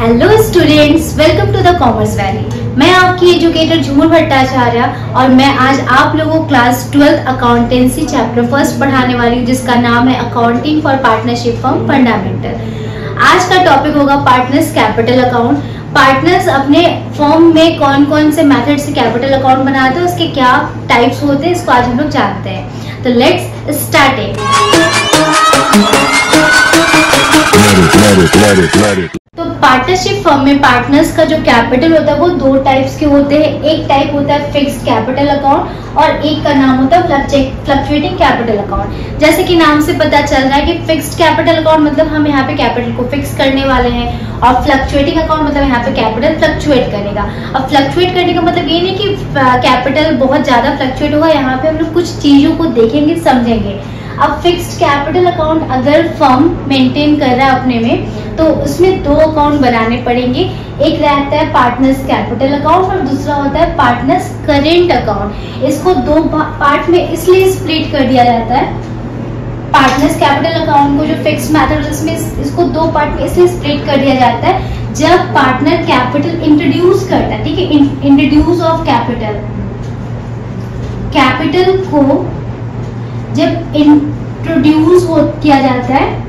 Hello students, welcome to the commerce valley. मैं आपकी educator झूमर भट्टाचार्य और मैं आज आप लोगों को क्लास 12 अकाउंटेंसी चैप्टर फर्स्ट पढ़ाने वाली हूँ, जिसका नाम है accounting for partnership firm fundamental. आज का टॉपिक होगा पार्टनर्स कैपिटल अकाउंट। पार्टनर्स अपने फर्म में कौन कौन से मेथड से कैपिटल अकाउंट बनाते हैं, उसके क्या टाइप्स होते हैं, इसको आज हम लोग जानते हैं। तो लेट्स स्टार्ट इट। तो पार्टनरशिप फर्म में पार्टनर्स का जो कैपिटल होता है वो दो टाइप्स के होते हैं। एक टाइप होता है फिक्स्ड कैपिटल अकाउंट और एक का नाम होता है फ्लक्चुएटिंग कैपिटल अकाउंट। जैसे कि नाम से पता चल रहा है कि फिक्स्ड कैपिटल अकाउंट मतलब हम यहाँ पे कैपिटल को फिक्स करने वाले हैं और फ्लक्चुएटिंग अकाउंट मतलब यहाँ पे कैपिटल फ्लक्चुएट करेगा। अब फ्लक्चुएट करने का मतलब ये नहीं कि कैपिटल बहुत ज्यादा फ्लक्चुएट होगा, यहाँ पे हम लोग कुछ चीजों को देखेंगे समझेंगे। अब फिक्स्ड कैपिटल अकाउंट अगर फर्म मेंटेन कर रहा है अपने में, तो उसमें दो अकाउंट बनाने पड़ेंगे। एक रहता है पार्टनर्स कैपिटल अकाउंट और दूसरा होता है पार्टनर्स करेंट अकाउंट। इसको दो पार्ट में इसलिए स्प्लिट कर दिया जाता है। पार्टनर्स कैपिटल अकाउंट को जो फिक्स्ड मेथड इसमें इसको दो पार्ट में इसलिए स्प्लिट कर दिया जाता है जब पार्टनर कैपिटल इंट्रोड्यूस करता है। ठीक है, इंट्रोड्यूस ऑफ कैपिटल को जब इंट्रोड्यूस किया जाता है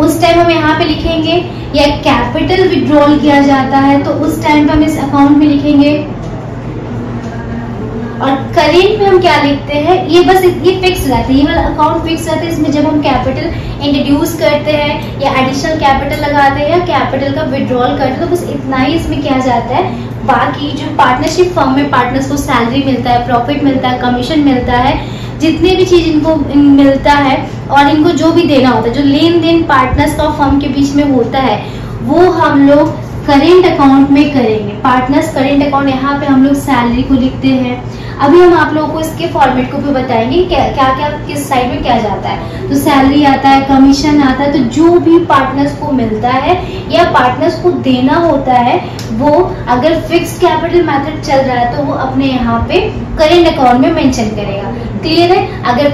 उस टाइम हम यहाँ पे लिखेंगे, या कैपिटल विड्रॉल किया जाता है तो उस टाइम पे हम इस अकाउंट में लिखेंगे। और करेंट में हम क्या लिखते हैं, ये बस ये फिक्स रहता है, ये वाला अकाउंट फिक्स रहता है। इसमें जब हम कैपिटल इंट्रोड्यूस करते हैं या एडिशनल कैपिटल लगाते हैं या कैपिटल का विड्रॉल करते हैं तो बस इतना ही इसमें किया जाता है। बाकी जो पार्टनरशिप फर्म में पार्टनर्स को सैलरी मिलता है, प्रॉफिट मिलता है, कमीशन मिलता है, जितने भी चीज इनको मिलता है और इनको जो भी देना होता है, जो लेन देन पार्टनर्स का फर्म के बीच में होता है, वो हम लोग करेंट अकाउंट में करेंगे। पार्टनर्स करेंट अकाउंट, यहाँ पे हम लोग सैलरी को लिखते हैं। अभी हम आप लोगों को इसके फॉर्मेट को भी बताएंगे क्या क्या किस साइड में क्या जाता है। तो सैलरी आता है, कमीशन आता है, तो जो भी पार्टनर्स को मिलता है या पार्टनर्स को देना होता है वो अगर फिक्स्ड कैपिटल मेथड चल रहा है तो वो अपने यहाँ पे करेंट अकाउंट में मेंशन करेगा। क्लियर है? अगर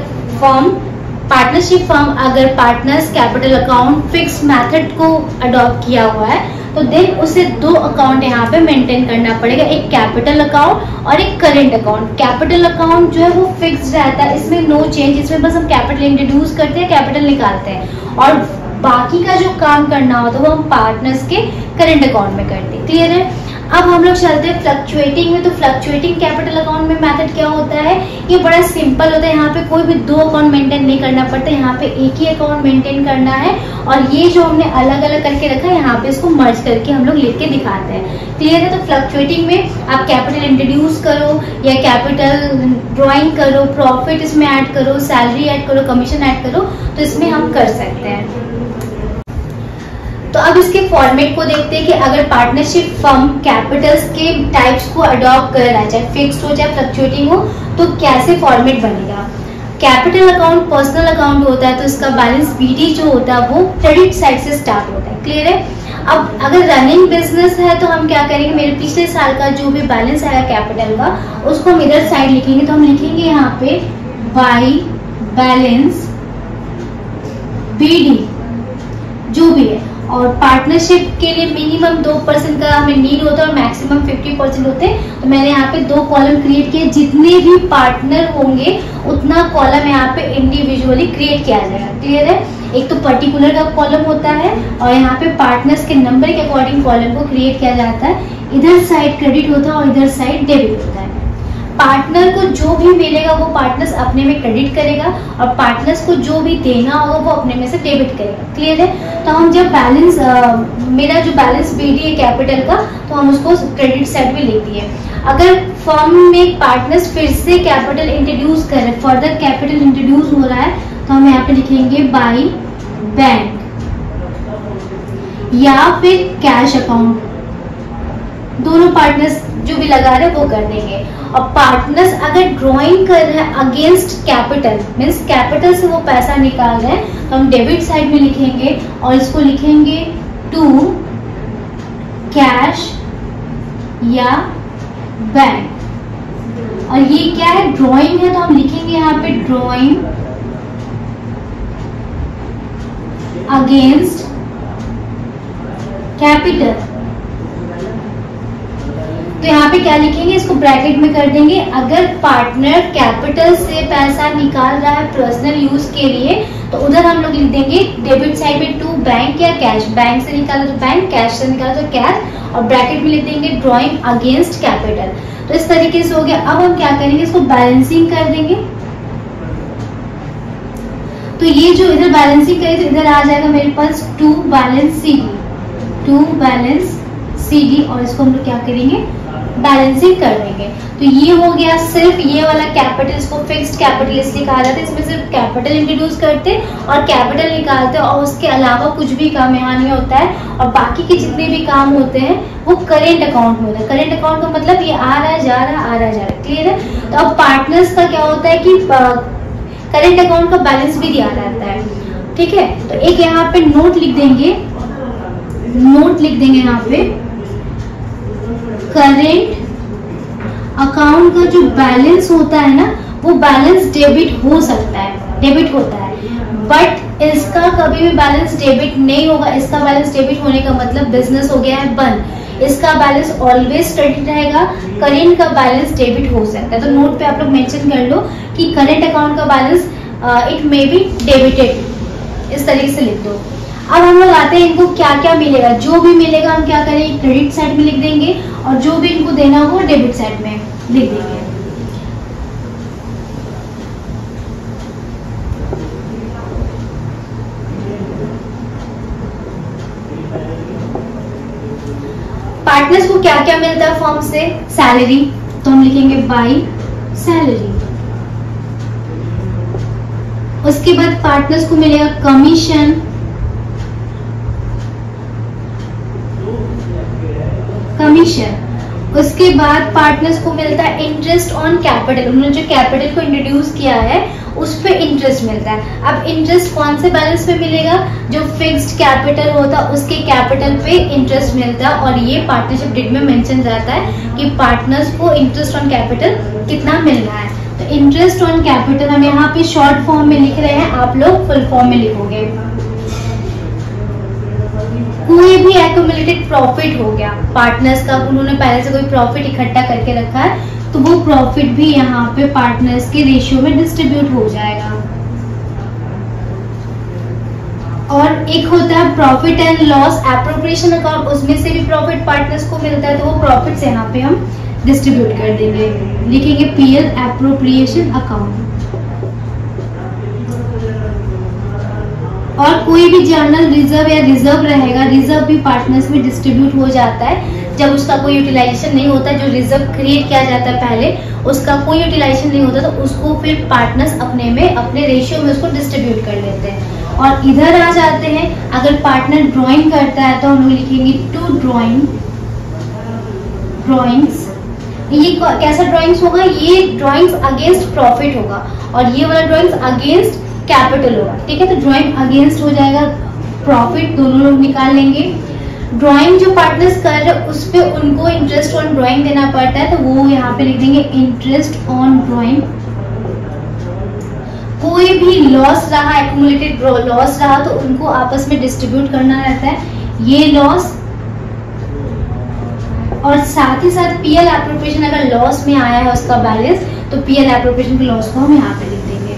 पार्टनरशिप फर्म अगर partners capital account fix method को अडॉप्ट किया हुआ है तो देन उसे दो अकाउंट यहाँ पे मेंटेन करना पड़ेगा, एक कैपिटल अकाउंट और एक करेंट अकाउंट। कैपिटल अकाउंट जो है वो फिक्स रहता है, इसमें नो चेंज, इसमें बस हम कैपिटल इंट्रोड्यूस करते हैं, कैपिटल निकालते हैं और बाकी का जो काम करना होता है वो हम पार्टनर्स के करेंट अकाउंट में करते हैं। क्लियर है? अब हम लोग चलते हैं फ्लक्चुएटिंग में। तो फ्लक्चुएटिंग कैपिटल अकाउंट में मेथड क्या होता है, ये बड़ा सिंपल होता है। यहाँ पे कोई भी दो अकाउंट मेंटेन नहीं करना पड़ता, यहाँ पे एक ही अकाउंट मेंटेन करना है और ये जो हमने अलग अलग करके रखा है यहाँ पे इसको मर्ज करके हम लोग लिख के दिखाते हैं। क्लियर है? तो फ्लक्चुएटिंग में आप कैपिटल इंट्रोड्यूस करो या कैपिटल ड्रॉइंग करो, प्रॉफिट इसमें ऐड करो, सैलरी ऐड करो, कमीशन ऐड करो, तो इसमें हम कर सकते हैं। तो अब इसके फॉर्मेट को देखते हैं कि अगर पार्टनरशिप फर्म कैपिटल्स के टाइप्स को अडॉप्ट कर रहा है, चाहे फिक्स्ड हो चाहे फ्लक्चुएटिंग हो, तो कैसे फॉर्मेट बनेगा। कैपिटल अकाउंट पर्सनल अकाउंट होता है तो इसका बैलेंस बीडी जो होता है वो क्रेडिट साइड से स्टार्ट होता है। क्लियर है? अब अगर रनिंग बिजनेस है तो हम क्या करेंगे, मेरे पिछले साल का जो भी बैलेंस आएगा कैपिटल का उसको हम इधर साइड लिखेंगे। तो हम लिखेंगे यहाँ पे बाई बैलेंस बीडी जो भी है। और पार्टनरशिप के लिए मिनिमम 2% का हमें नीड होता है और मैक्सिमम 50% होते हैं। तो मैंने यहाँ पे दो कॉलम क्रिएट किए, जितने भी पार्टनर होंगे उतना कॉलम यहाँ पे इंडिविजुअली क्रिएट किया जाएगा। क्लियर है? एक तो पर्टिकुलर का कॉलम होता है और यहाँ पे पार्टनर्स के नंबर के अकॉर्डिंग कॉलम को क्रिएट किया जाता है। इधर साइड क्रेडिट होता है और इधर साइड डेबिट होता है। पार्टनर को जो भी मिलेगा वो पार्टनर्स अपने में क्रेडिट करेगा और पार्टनर्स को जो भी देना होगा वो अपने में से डेबिट करेगा। क्लियर है? तो हम जब बैलेंस मेरा जो बैलेंस बीडी है कैपिटल का, तो हम उसको क्रेडिट साइड में लिख दिए। अगर फर्म में पार्टनर्स फिर से कैपिटल इंट्रोड्यूस कर रहे, फर्दर कैपिटल इंट्रोड्यूस हो रहा है, तो हम यहाँ पे लिखेंगे बाई बैंक या फिर कैश अकाउंट। दोनों पार्टनर्स जो भी लगा रहे हैं वो कर देंगे। और पार्टनर्स अगर ड्रॉइंग कर रहे हैं अगेंस्ट कैपिटल, मीन्स कैपिटल से वो पैसा निकाल रहे हैं, तो हम डेबिट साइड में लिखेंगे और इसको लिखेंगे टू कैश या बैंक। और ये क्या है, ड्रॉइंग है, तो हम लिखेंगे यहाँ पे ड्रॉइंग अगेंस्ट कैपिटल, तो यहाँ पे क्या लिखेंगे, इसको ब्रैकेट में कर देंगे। अगर पार्टनर कैपिटल से पैसा निकाल रहा है पर्सनल यूज के लिए तो उधर हम लोग लिख देंगे डेबिट साइड में टू बैंक या कैश, बैंक से निकाला तो बैंक, कैश से निकाला तो कैश, और ब्रैकेट में लिख देंगे ड्रॉइंग अगेंस्ट कैपिटल। तो इस तरीके से हो गया। अब हम क्या करेंगे, इसको बैलेंसिंग कर देंगे। तो ये जो इधर बैलेंसिंग करें तो इधर आ जाएगा मेरे पास to balance CD, to balance CD, और इसको हम लोग क्या करेंगे, बैलेंसिंग कर देंगे। तो ये हो गया। सिर्फ ये वाला कैपिटल, इसको फिक्स्ड कैपिटल इसलिए कहा जाता है, इसमें सिर्फ कैपिटल इंट्रोड्यूस करते और कैपिटल निकालते और उसके अलावा कुछ भी काम यहाँ नहीं होता है। और बाकी के जितने भी काम होते हैं वो करेंट अकाउंट में होता है। करेंट अकाउंट का मतलब ये आ रहा है जा रहा है, आ रहा है जा रहा है, क्लियर है। तो अब पार्टनर्स का क्या होता है कि करेंट अकाउंट का बैलेंस भी दिया रहता है, ठीक है। तो एक यहाँ पे नोट लिख देंगे, नोट लिख देंगे यहाँ पे, करेंट अकाउंट का जो बैलेंस होता है ना वो बैलेंस डेबिट हो सकता है, डेबिट होता है, बट इसका कभी भी बैलेंस डेबिट नहीं होगा। इसका बैलेंस डेबिट होने का मतलब बिजनेस हो गया है बंद। इसका बैलेंस ऑलवेज क्रेडिट रहेगा, करेंट का बैलेंस डेबिट हो सकता है। तो नोट पे आप लोग मेंशन कर लो कि करेंट अकाउंट का balance it may be debited, इस तरीके से लिख दो। अब हम लोग आते हैं इनको क्या क्या मिलेगा। जो भी मिलेगा हम क्या करेंगे, क्रेडिट साइड में लिख देंगे, और जो भी इनको देना होगा डेबिट साइड में लिख देंगे। पार्टनर्स को क्या क्या मिलता है फर्म से, सैलरी, तो हम लिखेंगे बाय सैलरी। उसके बाद पार्टनर्स को मिलेगा कमीशन, कमीशन। उसके बाद पार्टनर्स को मिलता है इंटरेस्ट ऑन कैपिटल, उन्होंने जो कैपिटल को इंट्रोड्यूस किया है उस पे इंटरेस्ट मिलता है। अब इंटरेस्ट कौन से बैलेंस पे मिलेगा, जो फिक्स्ड कैपिटल होता है उसके कैपिटल पे इंटरेस्ट मिलता है, और ये पार्टनरशिप डीड में मेंशन रहता है कि पार्टनर्स को इंटरेस्ट ऑन कैपिटल कितना मिल रहा है। तो इंटरेस्ट ऑन कैपिटल हम यहाँ पे शॉर्ट फॉर्म में लिख रहे हैं, आप लोग फुल फॉर्म में लिखोगे। कोई भी एक्यूमुलेटेड प्रॉफिट हो गया पार्टनर्स का, उन्होंने पहले से कोई प्रॉफिट इकट्ठा करके रखा है तो वो प्रॉफिट भी यहाँ पे पार्टनर्स के रेशियो में डिस्ट्रीब्यूट हो जाएगा। और एक होता है profit and loss appropriation account, उसमें से भी प्रॉफिट पार्टनर्स को मिलता है तो वो प्रॉफिट से यहाँ पे हम डिस्ट्रीब्यूट कर देंगे, लिखेंगे पीएल एप्रोप्रिएशन अकाउंट। और कोई भी जर्नल रिजर्व या रिजर्व रहेगा, रिजर्व भी पार्टनर्स में डिस्ट्रीब्यूट हो जाता है जब उसका कोई यूटिलाइजेशन नहीं होता। जो रिजर्व क्रिएट किया जाता है पहले, उसका कोई यूटिलाइजेशन नहीं होता तो उसको फिर पार्टनर्स अपने में, अपने रेशियो में उसको डिस्ट्रीब्यूट कर लेते हैं। और इधर आ जाते हैं, अगर पार्टनर ड्राइंग करता है तो हम लिखेंगे टू ड्राइंग्स। ये कैसा ड्राइंग्स होगा, ये ड्राइंग्स अगेंस्ट प्रॉफिट होगा और ये वाला ड्राइंग्स अगेंस्ट कैपिटल होगा, ठीक है। तो ड्राइंग अगेंस्ट हो जाएगा, प्रॉफिट दोनों लोग निकाल लेंगे। ड्राइंग जो पार्टनर्स कर रहे हैं उस पे उनको इंटरेस्ट ऑन ड्राइंग देना पड़ता है तो वो यहाँ पे लिख देंगे इंटरेस्ट ऑन ड्राइंग। कोई भी लॉस रहा, एक्यूमुलेटेड लॉस रहा तो उनको आपस में डिस्ट्रीब्यूट करना रहता है, ये लॉस। और साथ ही साथ पीएल एप्रोप्रिएशन, अगर लॉस में आया है उसका बैलेंस तो पीएल एप्रोप्रिएशन के लॉस को हम यहाँ पे लिख देंगे।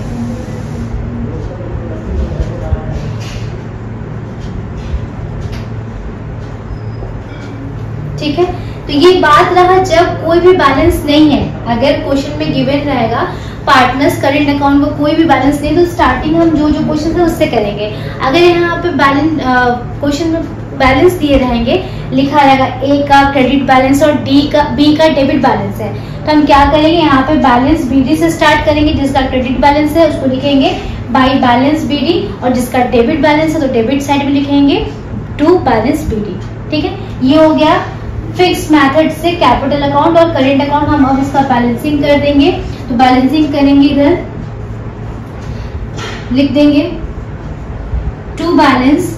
ठीक है, तो ये बात रहा जब कोई भी बैलेंस नहीं है। अगर क्वेश्चन में गिवन रहेगा पार्टनर्स करेंट अकाउंट को कोई भी बैलेंस नहीं तो स्टार्टिंग हम जो जो क्वेश्चन है उससे करेंगे। अगर यहाँ पे बैलेंस क्वेश्चन में बैलेंस दिए रहेंगे, लिखा रहेगा ए का क्रेडिट बैलेंस और बी का डेबिट बैलेंस है, तो हम क्या करेंगे, यहाँ पे बैलेंस बीडी से स्टार्ट करेंगे। जिसका क्रेडिट बैलेंस है उसको लिखेंगे बाई बैलेंस बीडी, और जिसका डेबिट बैलेंस है तो डेबिट साइड में लिखेंगे टू बैलेंस बीडी। ठीक है, ये हो गया फिक्स मेथड से कैपिटल अकाउंट और करेंट अकाउंट। हम अब इसका बैलेंसिंग कर देंगे, तो बैलेंसिंग करेंगे, इधर लिख देंगे टू बैलेंस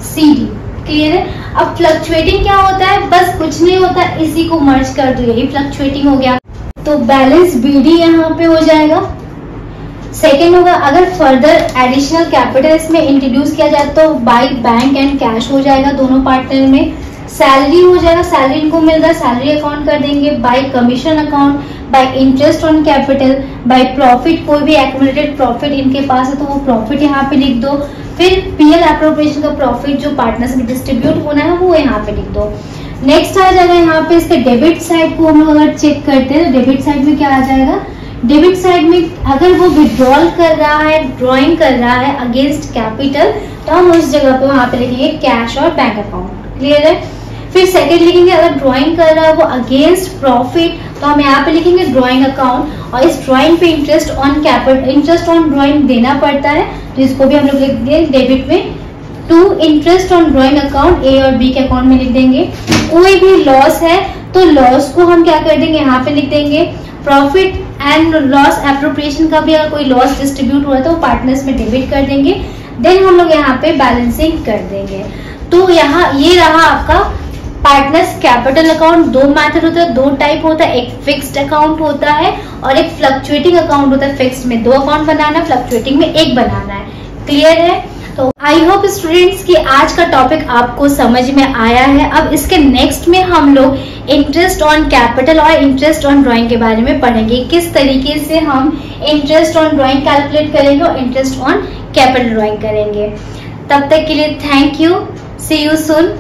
CD। क्लियर है। अब फ्लक्चुएटिंग क्या होता है, बस कुछ नहीं होता, इसी को मर्ज कर दो, यही फ्लक्चुएटिंग हो गया। तो बैलेंस BD यहाँ पे हो जाएगा, सेकेंड होगा अगर फर्दर एडिशनल कैपिटल इसमें इंट्रोड्यूस किया जाए तो बाय बैंक एंड कैश हो जाएगा दोनों पार्टनर में। सैलरी हो जाएगा, सैलरी इनको मिल रहा है सैलरी अकाउंट कर देंगे। Bye commission account, bye interest on capital, by profit, कोई भी एक्यूमुलेटेड प्रॉफिट इनके पास है तो वो प्रॉफिट यहाँ पे लिख दो। फिर पीएल एप्रोप्रिएशन का प्रॉफिट जो पार्टनर्स में डिस्ट्रीब्यूट होना है वो यहाँ पे लिख दो। नेक्स्ट आ जाएगा यहाँ पे इसके डेबिट साइड को हम लोग अगर चेक करते हैं तो डेबिट साइड में क्या आ जाएगा, डेबिट साइड में अगर वो विड्रॉल कर रहा है, ड्रॉइंग कर रहा है अगेंस्ट कैपिटल तो हम उस जगह पे वहां पे लिखेंगे कैश और बैंक अकाउंट। क्लियर है। फिर सेकंड लिखेंगे अगर ड्राइंग कर रहा है वो अगेंस्ट प्रॉफिट तो हम यहाँ पे लिखेंगे ड्राइंग अकाउंट, और इस ड्राइंग पे interest on capital, interest on drawing देना पड़ता है तो इसको भी हम लोग लिख देंगे डेबिट में। To interest on drawing account A और बी के अकाउंट में लिख देंगे। कोई भी लॉस है तो लॉस को हम क्या कर देंगे यहाँ पे लिख देंगे। प्रॉफिट एंड लॉस एप्रोप्रिएशन का भी अगर कोई लॉस डिस्ट्रीब्यूट हुआ है तो वो पार्टनर्स में डेबिट कर देंगे। देन हम लोग यहाँ पे बैलेंसिंग कर देंगे। तो यहाँ ये रहा आपका पार्टनर्स कैपिटल अकाउंट। दो मेथड होता है, दो टाइप होता है, एक फिक्स्ड अकाउंट होता है और एक फ्लक्चुएटिंग अकाउंट होता है। फिक्स्ड में 2 अकाउंट बनाना है, फ्लक्चुएटिंग में 1 बनाना है। क्लियर है। तो आई होप स्टूडेंट्स कि आज का टॉपिक आपको समझ में आया है। अब इसके नेक्स्ट में हम लोग इंटरेस्ट ऑन कैपिटल और इंटरेस्ट ऑन ड्राइंग के बारे में पढ़ेंगे, किस तरीके से हम इंटरेस्ट ऑन ड्राइंग कैलकुलेट करेंगे और इंटरेस्ट ऑन कैपिटल ड्राइंग करेंगे। तब तक के लिए thank you, see you soon.